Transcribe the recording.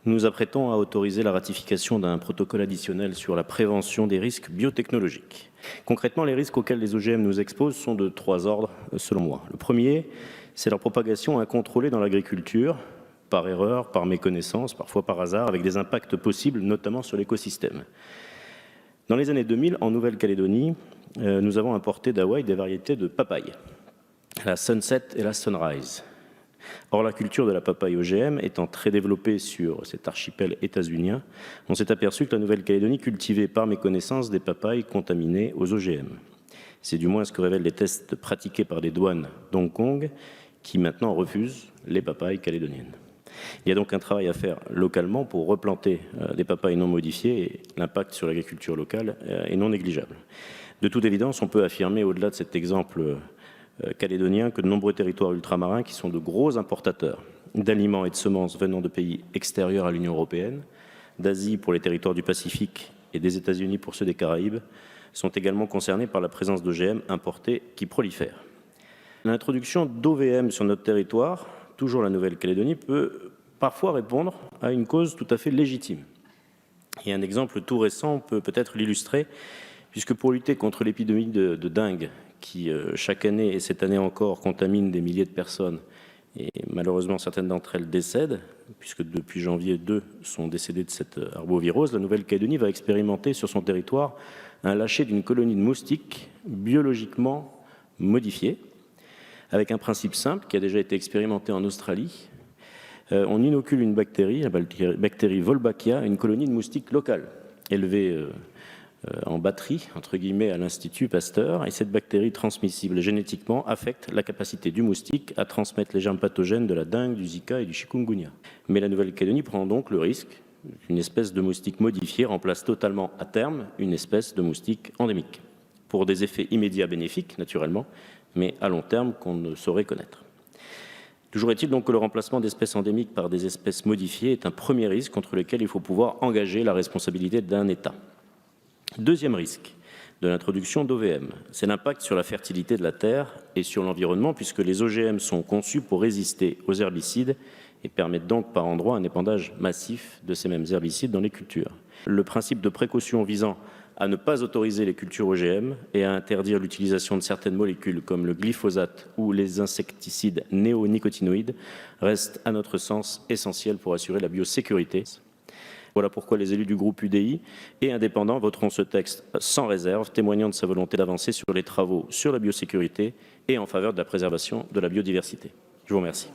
nous nous apprêtons à autoriser la ratification d'un protocole additionnel sur la prévention des risques biotechnologiques. Concrètement, les risques auxquels les OGM nous exposent sont de 3 ordres, selon moi. Le premier, c'est leur propagation incontrôlée dans l'agriculture, par erreur, par méconnaissance, parfois par hasard, avec des impacts possibles, notamment sur l'écosystème. Dans les années 2000, en Nouvelle-Calédonie, nous avons importé d'Hawaï des variétés de papaye, la Sunset et la Sunrise. Or, la culture de la papaye OGM étant très développée sur cet archipel états-unien, on s'est aperçu que la Nouvelle-Calédonie cultivait par méconnaissance des papayes contaminées aux OGM. C'est du moins ce que révèlent les tests pratiqués par les douanes d'Hong Kong, qui maintenant refusent les papayes calédoniennes. Il y a donc un travail à faire localement pour replanter des papayes non modifiées et l'impact sur l'agriculture locale est non négligeable. De toute évidence, on peut affirmer, au-delà de cet exemple calédonien, que de nombreux territoires ultramarins qui sont de gros importateurs d'aliments et de semences venant de pays extérieurs à l'Union européenne, d'Asie pour les territoires du Pacifique et des États-Unis pour ceux des Caraïbes, sont également concernés par la présence d'OGM importés qui prolifèrent. L'introduction d'OVM sur notre territoire, toujours la Nouvelle-Calédonie, peut parfois répondre à une cause tout à fait légitime. Et un exemple tout récent peut peut-être l'illustrer, puisque pour lutter contre l'épidémie de dengue, qui chaque année et cette année encore contamine des milliers de personnes, et malheureusement certaines d'entre elles décèdent, puisque depuis janvier, 2 sont décédés de cette arbovirose, la Nouvelle-Calédonie va expérimenter sur son territoire un lâcher d'une colonie de moustiques biologiquement modifiée, avec un principe simple qui a déjà été expérimenté en Australie. On inocule une bactérie, la bactérie Wolbachia, à une colonie de moustiques locale, élevée en batterie, entre guillemets, à l'Institut Pasteur, et cette bactérie transmissible génétiquement affecte la capacité du moustique à transmettre les germes pathogènes de la dengue, du Zika et du chikungunya. Mais la Nouvelle-Calédonie prend donc le risque qu'une espèce de moustique modifiée remplace totalement à terme une espèce de moustique endémique, pour des effets immédiats bénéfiques, naturellement, mais à long terme qu'on ne saurait connaître. Toujours est-il donc que le remplacement d'espèces endémiques par des espèces modifiées est un premier risque contre lequel il faut pouvoir engager la responsabilité d'un État. Deuxième risque de l'introduction d'OVM, c'est l'impact sur la fertilité de la terre et sur l'environnement, puisque les OGM sont conçus pour résister aux herbicides et permettent donc par endroits un épandage massif de ces mêmes herbicides dans les cultures. Le principe de précaution visant à ne pas autoriser les cultures OGM et à interdire l'utilisation de certaines molécules comme le glyphosate ou les insecticides néonicotinoïdes reste à notre sens essentiel pour assurer la biosécurité. Voilà pourquoi les élus du groupe UDI et indépendants voteront ce texte sans réserve, témoignant de sa volonté d'avancer sur les travaux sur la biosécurité et en faveur de la préservation de la biodiversité. Je vous remercie.